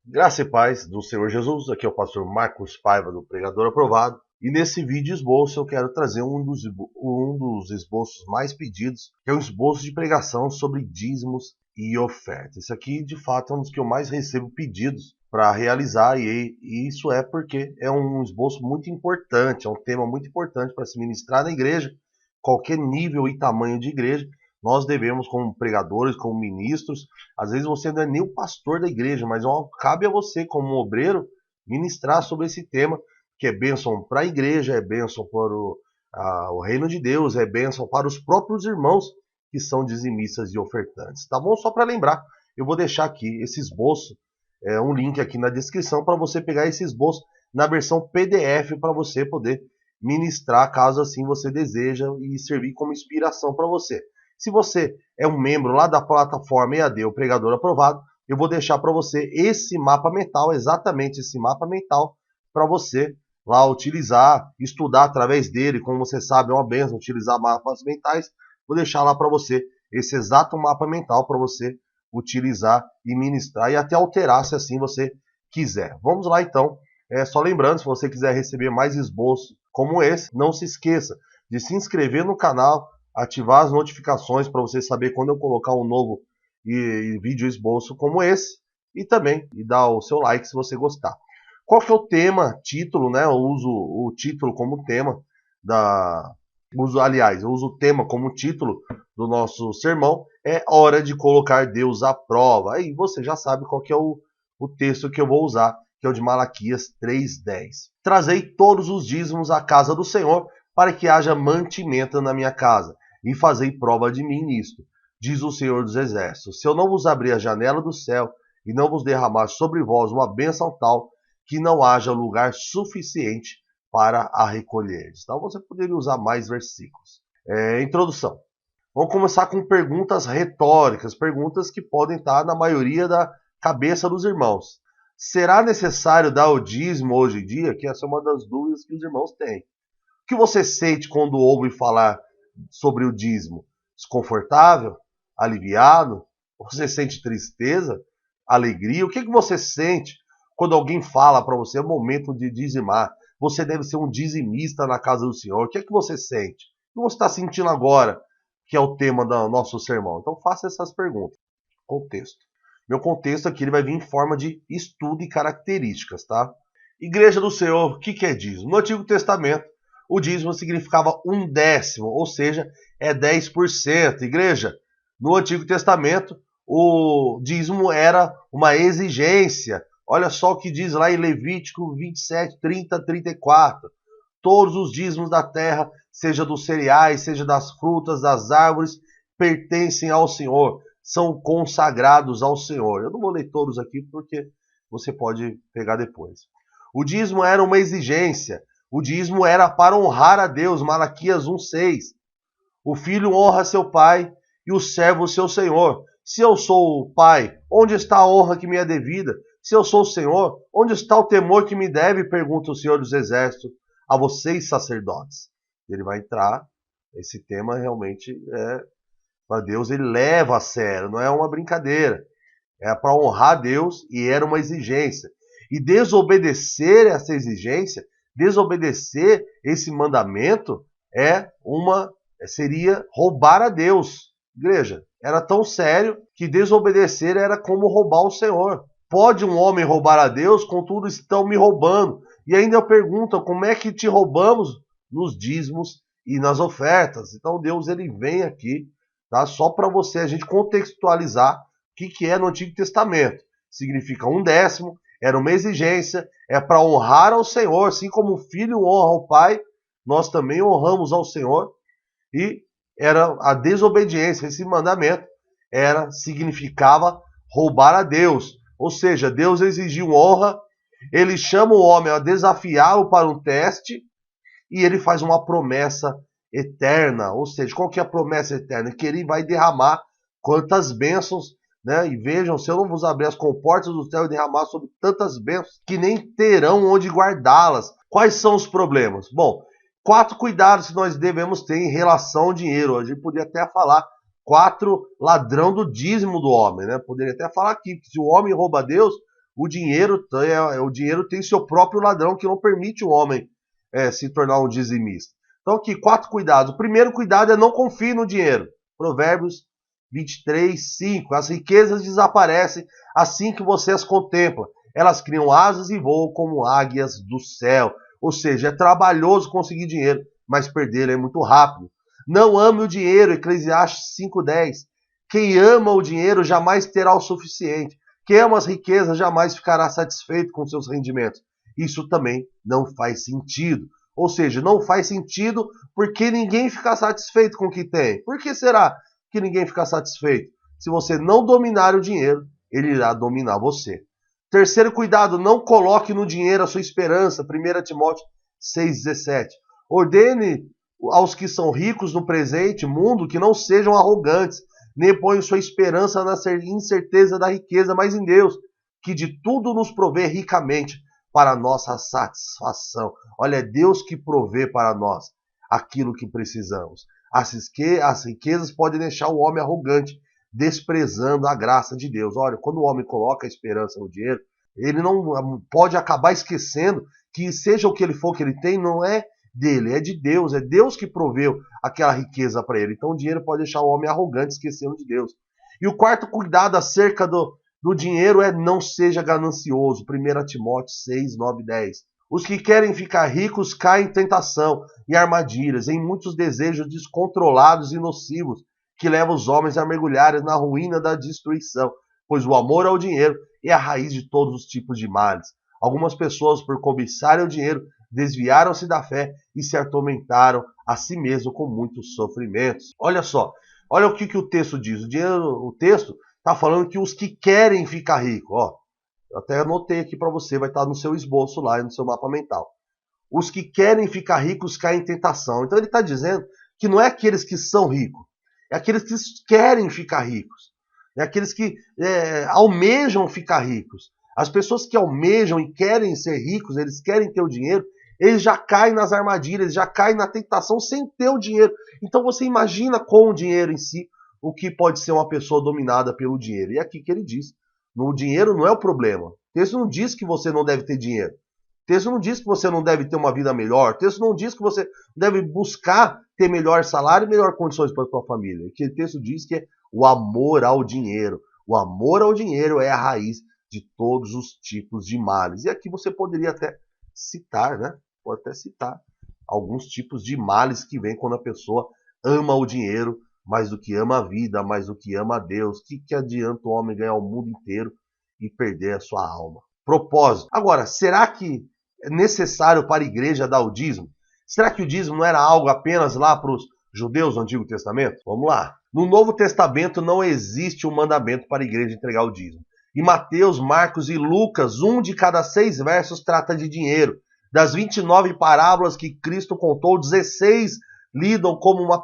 Graça e paz do Senhor Jesus, aqui é o pastor Marcos Paiva do Pregador Aprovado, e nesse vídeo esboço eu quero trazer um dos esboços mais pedidos, que é o esboço de pregação sobre dízimos e ofertas. Esse aqui, de fato, é um dos que eu mais recebo pedidos para realizar, e isso é porque é um esboço muito importante, é um tema muito importante para se ministrar na igreja, qualquer nível e tamanho de igreja. Nós devemos, como pregadores, como ministros, às vezes você não é nem o pastor da igreja, mas cabe a você, como um obreiro, ministrar sobre esse tema, que é bênção para a igreja, é bênção para o reino de Deus, é bênção para os próprios irmãos que são dizimistas e ofertantes. Tá bom? Só para lembrar, eu vou deixar aqui esse esboço, um link aqui na descrição para você pegar esse esboço na versão PDF para você poder ministrar, caso assim você deseja, e servir como inspiração para você. Se você é um membro lá da plataforma EAD, o Pregador Aprovado, eu vou deixar para você esse mapa mental, exatamente esse mapa mental, para você lá utilizar, estudar através dele. Como você sabe, é uma benção utilizar mapas mentais. Vou deixar lá para você esse exato mapa mental para você utilizar e ministrar e até alterar se assim você quiser. Vamos lá então. Só lembrando, se você quiser receber mais esboços como esse, não se esqueça de se inscrever no canal, ativar as notificações para você saber quando eu colocar um novo vídeo esboço como esse, e também dar o seu like se você gostar. Qual que é o tema, título, né? Eu uso o título como tema eu uso o tema como título do nosso sermão, é hora de colocar Deus à prova. Aí você já sabe qual que é o texto que eu vou usar, que é o de Malaquias 3:10. Trazei todos os dízimos à casa do Senhor, para que haja mantimento na minha casa, e fazei prova de mim nisto, diz o Senhor dos Exércitos. Se eu não vos abrir a janela do céu, e não vos derramar sobre vós uma bênção tal, que não haja lugar suficiente para a recolher. Então você poderia usar mais versículos. Introdução. Vamos começar com perguntas retóricas, perguntas que podem estar na maioria da cabeça dos irmãos. Será necessário dar o dízimo hoje em dia? Que essa é uma das dúvidas que os irmãos têm. O que você sente quando ouve falar sobre o dízimo? Desconfortável? Aliviado? Você sente tristeza? Alegria? O que você sente quando alguém fala para você, é o momento de dizimar? Você deve ser um dizimista na casa do Senhor. O que você sente? O que você está sentindo agora, que é o tema do nosso sermão? Então faça essas perguntas. Contexto. Meu contexto aqui ele vai vir em forma de estudo e características, tá? Igreja do Senhor, o que é dízimo? No Antigo Testamento, o dízimo significava 1/10, ou seja, é 10%. Igreja, no Antigo Testamento, o dízimo era uma exigência. Olha só o que diz lá em Levítico 27, 30, 34. Todos os dízimos da terra, seja dos cereais, seja das frutas, das árvores, pertencem ao Senhor, são consagrados ao Senhor. Eu não vou ler todos aqui porque você pode pegar depois. O dízimo era uma exigência. O dízimo era para honrar a Deus, Malaquias 1:6. O filho honra seu pai e o servo seu senhor. Se eu sou o pai, onde está a honra que me é devida? Se eu sou o Senhor, onde está o temor que me deve? Pergunta o Senhor dos Exércitos a vocês, sacerdotes. Ele vai entrar, esse tema realmente para Deus, ele leva a sério, não é uma brincadeira. É para honrar Deus e era uma exigência. E desobedecer essa exigência, desobedecer esse mandamento seria roubar a Deus. Igreja, era tão sério que desobedecer era como roubar o Senhor. Pode um homem roubar a Deus, contudo estão me roubando. E ainda perguntam, como é que te roubamos? Nos dízimos e nas ofertas. Então Deus ele vem aqui, tá? Só para a gente contextualizar o que é no Antigo Testamento. Significa 1/10, era uma exigência, é para honrar ao Senhor, assim como o filho honra ao pai, nós também honramos ao Senhor. E era a desobediência, esse mandamento significava roubar a Deus. Ou seja, Deus exigiu honra, ele chama o homem a desafiá-lo para um teste e ele faz uma promessa eterna. Ou seja, qual que é a promessa eterna? Que ele vai derramar quantas bênçãos, né? E vejam, se eu não vos abrir as comportas do céu e derramar sobre tantas bênçãos que nem terão onde guardá-las. Quais são os problemas? Bom, 4 cuidados que nós devemos ter em relação ao dinheiro. A gente poderia até falar 4 ladrão do dízimo do homem, né? Poderia até falar aqui que se o homem rouba a Deus, O dinheiro tem seu próprio ladrão que não permite o homem se tornar um dizimista. Então aqui, 4 cuidados. O primeiro cuidado é não confie no dinheiro. Provérbios 23, 5. As riquezas desaparecem assim que você as contempla. Elas criam asas e voam como águias do céu. Ou seja, é trabalhoso conseguir dinheiro, mas perdê-lo é muito rápido. Não ame o dinheiro, Eclesiastes 5:10. Quem ama o dinheiro jamais terá o suficiente. Quem ama as riquezas jamais ficará satisfeito com seus rendimentos. Isso também não faz sentido. Ou seja, não faz sentido porque ninguém fica satisfeito com o que tem. Por que será que ninguém fica satisfeito? Se você não dominar o dinheiro, ele irá dominar você. Terceiro cuidado, não coloque no dinheiro a sua esperança. 1 Timóteo 6,17. Ordene aos que são ricos no presente mundo que não sejam arrogantes, nem ponham sua esperança na incerteza da riqueza, mas em Deus, que de tudo nos provê ricamente para a nossa satisfação. Olha, é Deus que provê para nós aquilo que precisamos. As riquezas podem deixar o homem arrogante, desprezando a graça de Deus. Olha, quando o homem coloca a esperança no dinheiro, ele não pode acabar esquecendo que seja o que ele for que ele tem, não é dele, é de Deus. É Deus que proveu aquela riqueza para ele. Então o dinheiro pode deixar o homem arrogante, esquecendo de Deus. E o quarto cuidado acerca do dinheiro é não seja ganancioso. 1 Timóteo 6, 9 e 10. Os que querem ficar ricos caem em tentação e armadilhas, em muitos desejos descontrolados e nocivos, que levam os homens a mergulharem na ruína da destruição, pois o amor ao dinheiro é a raiz de todos os tipos de males. Algumas pessoas, por cobiçarem o dinheiro, desviaram-se da fé e se atormentaram a si mesmo com muitos sofrimentos. Olha só, olha o que o texto diz. O texto está falando que os que querem ficar ricos, ó, eu até anotei aqui para você, vai estar no seu esboço lá, no seu mapa mental. Os que querem ficar ricos caem em tentação. Então ele está dizendo que não é aqueles que são ricos, é aqueles que querem ficar ricos, é aqueles que almejam ficar ricos. As pessoas que almejam e querem ser ricos, eles querem ter o dinheiro, eles já caem nas armadilhas, já caem na tentação sem ter o dinheiro. Então você imagina com o dinheiro em si, o que pode ser uma pessoa dominada pelo dinheiro. E é aqui que ele diz, o dinheiro não é o problema. O texto não diz que você não deve ter dinheiro. O texto não diz que você não deve ter uma vida melhor. O texto não diz que você deve buscar ter melhor salário e melhores condições para a sua família. O texto diz que é o amor ao dinheiro. O amor ao dinheiro é a raiz de todos os tipos de males. E aqui você poderia até citar, né? Pode até citar alguns tipos de males que vêm quando a pessoa ama o dinheiro mais do que ama a vida, mais do que ama a Deus. Que adianta o homem ganhar o mundo inteiro e perder a sua alma? Propósito. Agora, será que é necessário para a igreja dar o dízimo? Será que o dízimo não era algo apenas lá para os judeus do Antigo Testamento? Vamos lá. No Novo Testamento não existe um mandamento para a igreja entregar o dízimo. Em Mateus, Marcos e Lucas, 1 de cada 6 versos trata de dinheiro. Das 29 parábolas que Cristo contou, 16 lidam com uma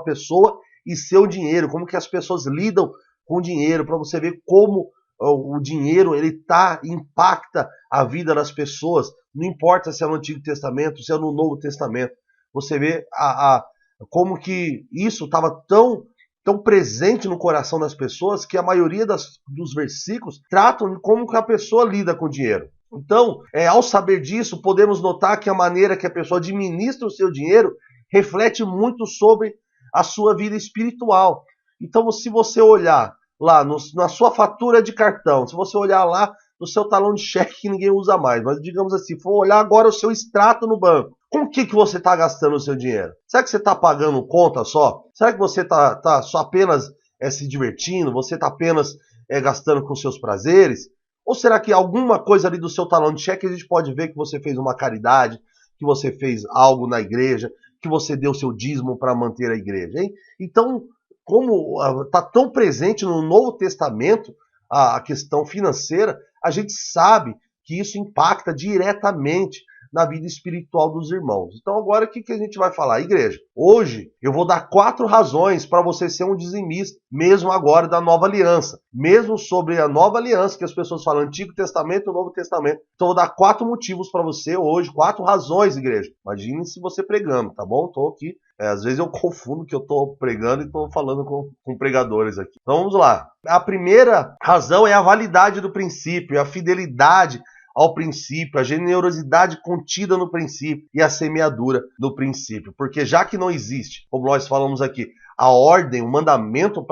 pessoa e seu dinheiro. Como que as pessoas lidam com o dinheiro, para você ver como o dinheiro impacta a vida das pessoas. Não importa se é no Antigo Testamento, se é no Novo Testamento. Você vê como que isso estava tão presente no coração das pessoas que a maioria dos versículos tratam de como que a pessoa lida com o dinheiro. Então, ao saber disso, podemos notar que a maneira que a pessoa administra o seu dinheiro reflete muito sobre a sua vida espiritual. Então, se você olhar lá na sua fatura de cartão, se você olhar lá no seu talão de cheque que ninguém usa mais, mas digamos assim, for olhar agora o seu extrato no banco, com o que você está gastando o seu dinheiro? Será que você está pagando conta só? Será que você está só apenas se divertindo? Você está apenas gastando com seus prazeres? Ou será que alguma coisa ali do seu talão de cheque a gente pode ver que você fez uma caridade, que você fez algo na igreja, que você deu seu dízimo para manter a igreja, hein? Então, como está tão presente no Novo Testamento a questão financeira, a gente sabe que isso impacta diretamente na vida espiritual dos irmãos. Então agora o que a gente vai falar? Igreja, hoje eu vou dar 4 razões para você ser um dizimista, mesmo agora da nova aliança. Mesmo sobre a nova aliança, que as pessoas falam Antigo Testamento e Novo Testamento. Então eu vou dar 4 motivos para você hoje, 4 razões, igreja. Imagine se você pregando, tá bom? Estou aqui Às vezes eu confundo que eu estou pregando e estou falando com pregadores aqui. Então vamos lá. A primeira razão é a validade do princípio, a fidelidade ao princípio, a generosidade contida no princípio e a semeadura do princípio. Porque já que não existe, como nós falamos aqui, a ordem, o mandamento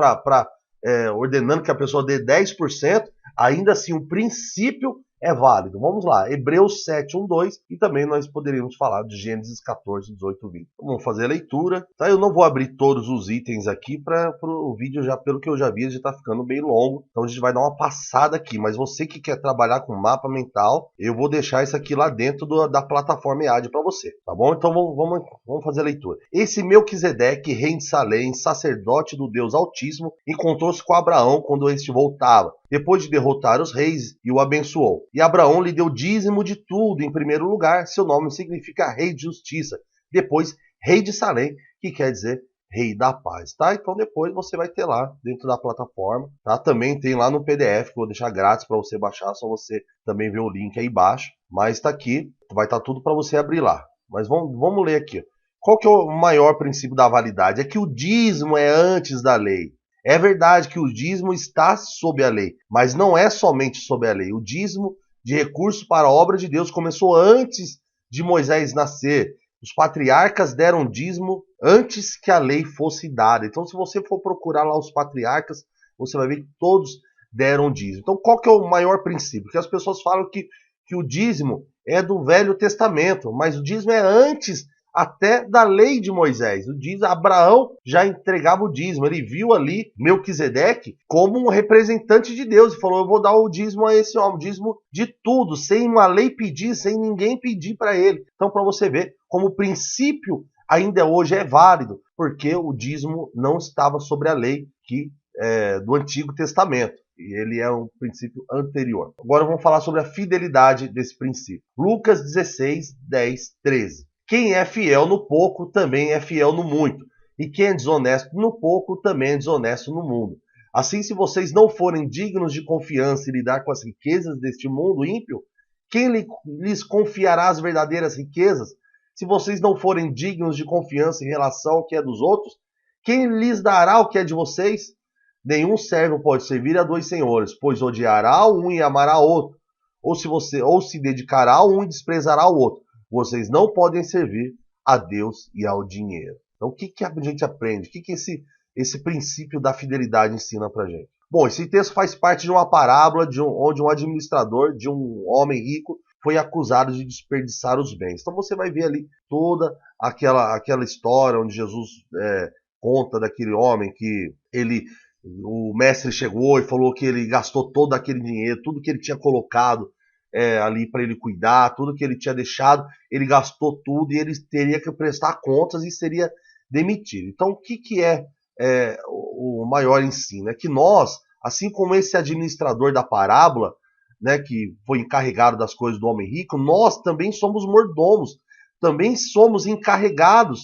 ordenando que a pessoa dê 10%, ainda assim o princípio é válido. Vamos lá, Hebreus 7, 1, 2, e também nós poderíamos falar de Gênesis 14, 18, 20. Então, vamos fazer a leitura. Tá? Eu não vou abrir todos os itens aqui para o vídeo, já pelo que eu já vi, já está ficando bem longo. Então a gente vai dar uma passada aqui, mas você que quer trabalhar com mapa mental, eu vou deixar isso aqui lá dentro da plataforma EAD para você, tá bom? Então vamos fazer a leitura. Esse Melquisedeque, rei de Salém, sacerdote do Deus Altíssimo, encontrou-se com Abraão quando este voltava, depois de derrotar os reis, e o abençoou. E Abraão lhe deu dízimo de tudo. Em primeiro lugar, seu nome significa rei de justiça. Depois, rei de Salém, que quer dizer rei da paz, tá? Então depois você vai ter lá dentro da plataforma, tá? Também tem lá no PDF, que eu vou deixar grátis para você baixar, só você também ver o link aí embaixo. Mas tá aqui, vai estar tudo para você abrir lá. Mas vamos ler aqui. Qual que é o maior princípio da validade? É que o dízimo é antes da lei. É verdade que o dízimo está sob a lei, mas não é somente sob a lei. O dízimo de recursos para a obra de Deus começou antes de Moisés nascer. Os patriarcas deram dízimo antes que a lei fosse dada. Então, se você for procurar lá os patriarcas, você vai ver que todos deram dízimo. Então, qual que é o maior princípio? Que as pessoas falam que o dízimo é do Velho Testamento, mas o dízimo é antes até da lei de Moisés. Abraão já entregava o dízimo. Ele viu ali Melquisedeque como um representante de Deus e falou: eu vou dar o dízimo a esse homem, o dízimo de tudo, sem uma lei pedir, sem ninguém pedir para ele. Então, para você ver como o princípio ainda hoje é válido, porque o dízimo não estava sobre a lei do Antigo Testamento. E ele é um princípio anterior. Agora vamos falar sobre a fidelidade desse princípio. Lucas 16, 10, 13. Quem é fiel no pouco também é fiel no muito. E quem é desonesto no pouco também é desonesto no mundo. Assim, se vocês não forem dignos de confiança e lidar com as riquezas deste mundo ímpio, quem lhes confiará as verdadeiras riquezas? Se vocês não forem dignos de confiança em relação ao que é dos outros, quem lhes dará o que é de vocês? Nenhum servo pode servir a dois senhores, pois odiará um e amará outro, ou se dedicará a um e desprezará o outro. Vocês não podem servir a Deus e ao dinheiro. Então, o que a gente aprende? O que esse princípio da fidelidade ensina pra gente? Bom, esse texto faz parte de uma parábola onde um administrador de um homem rico foi acusado de desperdiçar os bens. Então você vai ver ali toda aquela história onde Jesus conta daquele homem que o mestre chegou e falou que ele gastou todo aquele dinheiro, tudo que ele tinha colocado ali para ele cuidar, tudo que ele tinha deixado, ele gastou tudo e ele teria que prestar contas e seria demitido. Então, o que é o maior ensino? É que nós, assim como esse administrador da parábola, né, que foi encarregado das coisas do homem rico, nós também somos mordomos, também somos encarregados.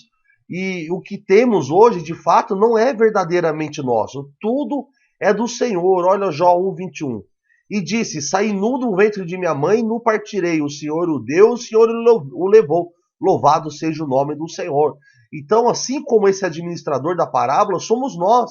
E o que temos hoje, de fato, não é verdadeiramente nosso. Tudo é do Senhor. Olha Jó 1:21. E disse: saí nu do ventre de minha mãe, nu partirei. O Senhor o deu, o Senhor o levou. Louvado seja o nome do Senhor. Então, assim como esse administrador da parábola, somos nós.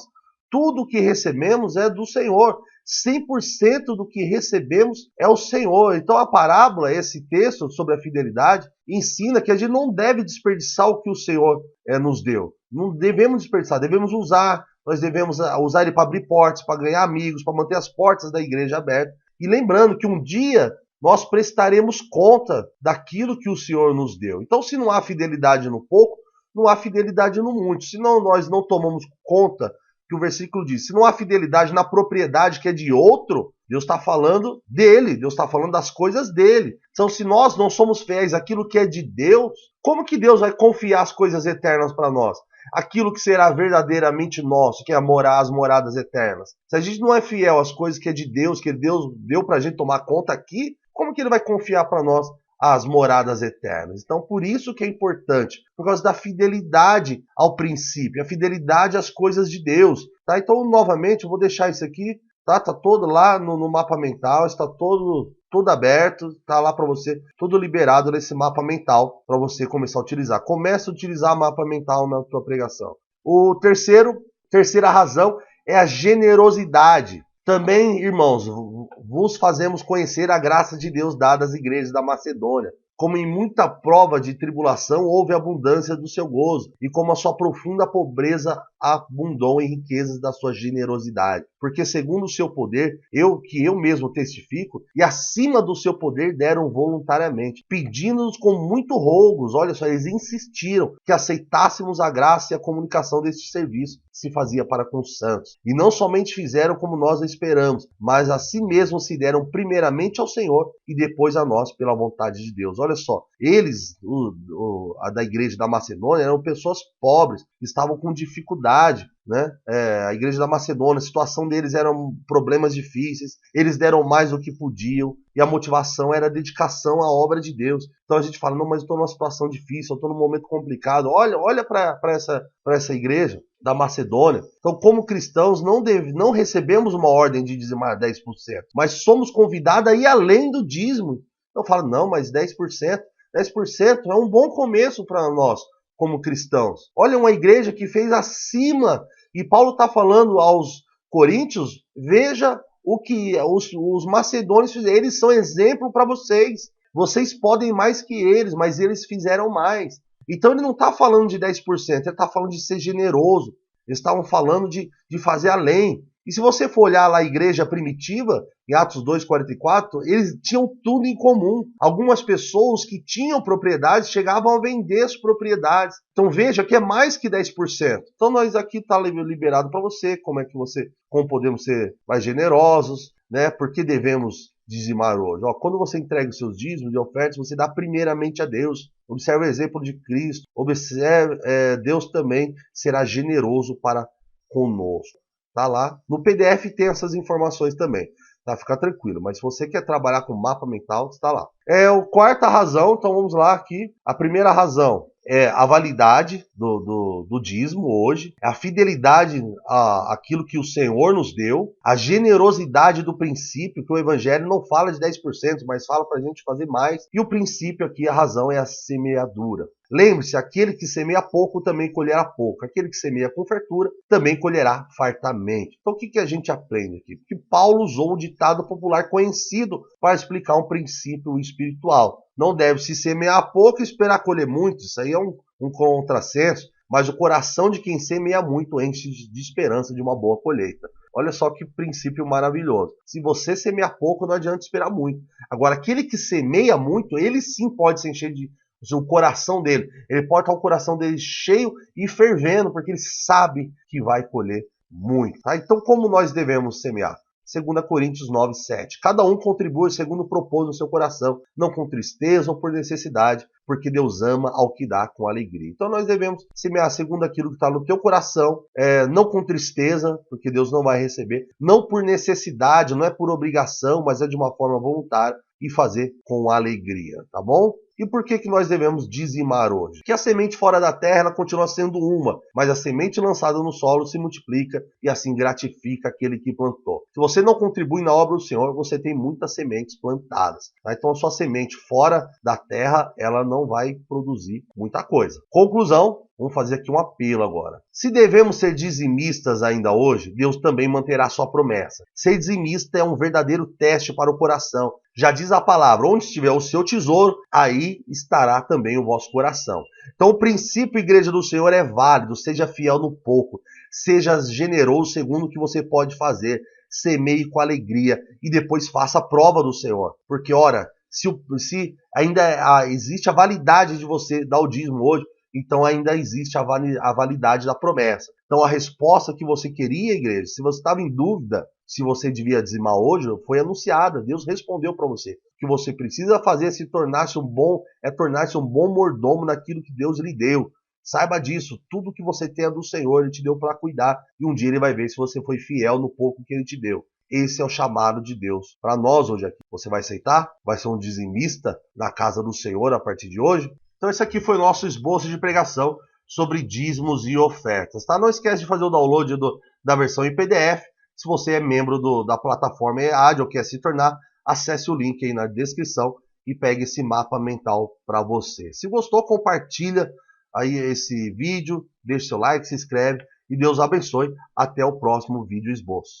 Tudo que recebemos é do Senhor. 100% do que recebemos é o Senhor. Então a parábola, esse texto sobre a fidelidade, ensina que a gente não deve desperdiçar o que o Senhor nos deu. Não devemos desperdiçar, devemos usar. Nós devemos usar ele para abrir portas, para ganhar amigos, para manter as portas da igreja abertas. E lembrando que um dia nós prestaremos conta daquilo que o Senhor nos deu. Então, se não há fidelidade no pouco, não há fidelidade no muito. Se nós não tomamos conta, que o versículo diz, se não há fidelidade na propriedade que é de outro, Deus está falando dele, Deus está falando das coisas dele. Então, se nós não somos fiéis àquilo que é de Deus, como que Deus vai confiar as coisas eternas para nós? Aquilo que será verdadeiramente nosso, que é as moradas eternas. Se a gente não é fiel às coisas que é de Deus, que Deus deu para a gente tomar conta aqui, como que ele vai confiar para nós as moradas eternas? Então, por isso que é importante, por causa da fidelidade ao princípio, a fidelidade às coisas de Deus. Tá? Então, novamente, eu vou deixar isso aqui, tá todo lá no mapa mental, está todo todo aberto, tá lá para você, todo liberado nesse mapa mental para você começar a utilizar. Comece a utilizar mapa mental na tua pregação. Terceira razão é a generosidade. Também, irmãos, vos fazemos conhecer a graça de Deus dada às igrejas da Macedônia. Como em muita prova de tribulação houve abundância do seu gozo, e como a sua profunda pobreza abundou em riquezas da sua generosidade. Porque segundo o seu poder, eu mesmo testifico, e acima do seu poder deram voluntariamente, pedindo-nos com muito rogos, olha só, eles insistiram que aceitássemos a graça e a comunicação deste serviço que se fazia para com os santos. E não somente fizeram como nós esperamos, mas a si mesmos se deram primeiramente ao Senhor e depois a nós pela vontade de Deus. Olha só, eles, a da igreja da Macedônia, eram pessoas pobres, estavam com dificuldade, né? A igreja da Macedônia, a situação deles eram problemas difíceis, eles deram mais do que podiam, e a motivação era a dedicação à obra de Deus. Então a gente fala, não, mas eu estou numa situação difícil, eu estou num momento complicado. Olha para essa igreja da Macedônia. Então, como cristãos, não recebemos uma ordem de dizimar 10%, mas somos convidados a ir além do dízimo. Então fala, não, mas 10% é um bom começo para nós, como cristãos. Olha, uma igreja que fez acima, e Paulo está falando aos coríntios, veja o que os macedônios fizeram, eles são exemplo para vocês. Vocês podem mais que eles, mas eles fizeram mais. Então ele não está falando de 10%, ele está falando de ser generoso. Eles estavam falando de fazer além. E se você for olhar lá a igreja primitiva, em Atos 2,44, eles tinham tudo em comum. Algumas pessoas que tinham propriedades chegavam a vender as propriedades. Então veja que é mais que 10%. Então nós aqui está liberado para você, como podemos ser mais generosos, né? Por que devemos dizimar hoje? Quando você entrega os seus dízimos e ofertas, você dá primeiramente a Deus. Observe o exemplo de Cristo. Deus também será generoso para conosco. Tá lá. No PDF tem essas informações também. Tá? Fica tranquilo. Mas se você quer trabalhar com mapa mental, está lá. A quarta razão, então vamos lá aqui. A primeira razão é a validade do dízimo hoje, a fidelidade àquilo que o Senhor nos deu, a generosidade do princípio, que o Evangelho não fala de 10%, mas fala para a gente fazer mais. E o princípio aqui, a razão é a semeadura. Lembre-se, aquele que semeia pouco também colherá pouco. Aquele que semeia com fartura também colherá fartamente. Então o que a gente aprende aqui? Porque Paulo usou um ditado popular conhecido para explicar um princípio espiritual. Não deve-se semear pouco e esperar colher muito. Isso aí é um contrassenso. Mas o coração de quem semeia muito enche de esperança de uma boa colheita. Olha só que princípio maravilhoso. Se você semear pouco, não adianta esperar muito. Agora, aquele que semeia muito, ele sim pode se encher o coração dele. Ele pode estar o coração dele cheio e fervendo, porque ele sabe que vai colher muito. Tá? Então, como nós devemos semear? 2 Coríntios 9, 7. Cada um contribui segundo propôs no seu coração, não com tristeza ou por necessidade, porque Deus ama ao que dá com alegria. Então nós devemos semear segundo aquilo que está no teu coração, não com tristeza, porque Deus não vai receber, não por necessidade, não é por obrigação, mas é de uma forma voluntária, e fazer com alegria, tá bom? E por que nós devemos dizimar hoje? Porque a semente fora da terra ela continua sendo uma, mas a semente lançada no solo se multiplica e assim gratifica aquele que plantou. Se você não contribui na obra do Senhor, você tem muitas sementes plantadas. Tá? Então a sua semente fora da terra, ela não vai produzir muita coisa. Conclusão, vamos fazer aqui um apelo agora. Se devemos ser dizimistas ainda hoje, Deus também manterá sua promessa. Ser dizimista é um verdadeiro teste para o coração. Já diz a palavra, onde estiver o seu tesouro, aí estará também o vosso coração. Então o princípio, igreja do Senhor, é válido. Seja fiel no pouco. Seja generoso segundo o que você pode fazer. Semeie com alegria e depois faça a prova do Senhor. Porque, ora, se ainda existe a validade de você dar o dízimo hoje, então ainda existe a validade da promessa. Então a resposta que você queria, igreja, se você estava em dúvida se você devia dizimar hoje, foi anunciada. Deus respondeu para você. O que você precisa fazer é tornar-se um bom mordomo naquilo que Deus lhe deu. Saiba disso, tudo que você tem é do Senhor, Ele te deu para cuidar. E um dia Ele vai ver se você foi fiel no pouco que Ele te deu. Esse é o chamado de Deus para nós hoje aqui. Você vai aceitar? Vai ser um dizimista na casa do Senhor a partir de hoje? Então esse aqui foi o nosso esboço de pregação sobre dízimos e ofertas. Tá? Não esquece de fazer o download da versão em PDF. Se você é membro da plataforma EAD ou quer se tornar, acesse o link aí na descrição e pegue esse mapa mental para você. Se gostou, compartilha aí esse vídeo, deixe seu like, se inscreve e Deus abençoe. Até o próximo vídeo esboço.